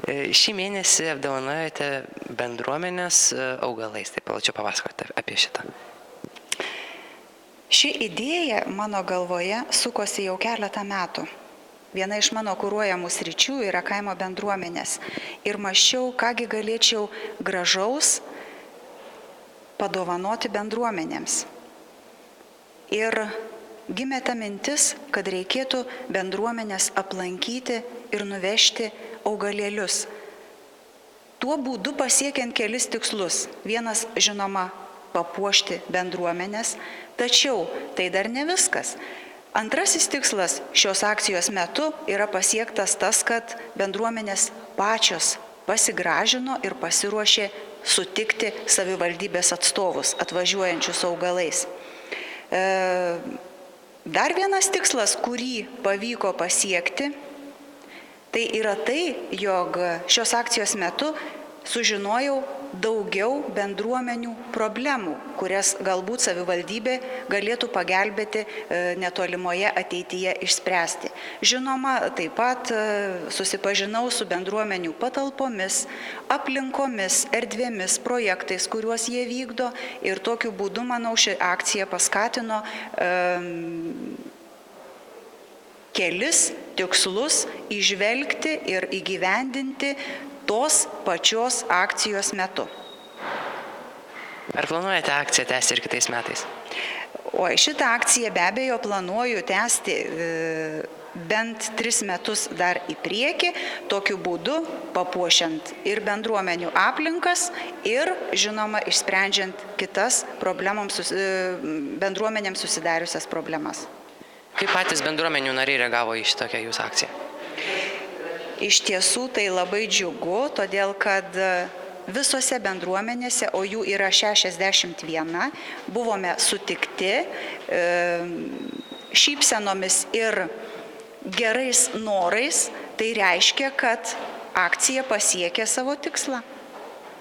Šį mėnesį apdovanojate bendruomenės augalais, tai plačiau papasakoti apie šitą. Ši idėja mano galvoje sukosi jau keletą metų. Viena iš mano kuruojamų sričių yra kaimo bendruomenės. Ir mąsčiau, kągi galėčiau gražaus padovanoti bendruomenėms. Ir gimė ta mintis, kad reikėtų bendruomenės aplankyti ir nuvežti augalėlius. Tuo būdu pasiekiant kelis tikslus. Vienas, žinoma, papuošti bendruomenės, tačiau tai dar ne viskas. Antrasis tikslas šios akcijos metu yra pasiektas tas, kad bendruomenės pačios pasigražino ir pasiruošė sutikti savivaldybės atstovus atvažiuojančius augalais. Dar vienas tikslas, kurį pavyko pasiekti, tai yra tai, jog šios akcijos metu sužinojau daugiau bendruomenių problemų, kurias galbūt savivaldybė galėtų pagelbėti netolimoje ateityje išspręsti. Žinoma, taip pat susipažinau su bendruomenių patalpomis, aplinkomis, erdvėmis, projektais, kuriuos jie vykdo ir tokiu būdu, manau, ši akcija paskatino kelis tikslus įžvelgti ir įgyvendinti tos pačios akcijos metu. Ar planuojate akciją tęsti ir kitais metais? Šitą akciją be abejo planuoju tęsti bent 3 metus dar į priekį, tokiu būdu papuošiant ir bendruomenių aplinkas ir, žinoma, išsprendžiant kitas bendruomenėms susidariusias problemas. Kaip patys bendruomenių nariai reagavo į šitokią jūsų akciją? Iš tiesų tai labai džiugu, todėl kad visose bendruomenėse, o jų yra 61, buvome sutikti šypsenomis ir gerais norais. Tai reiškia, kad akcija pasiekė savo tikslą.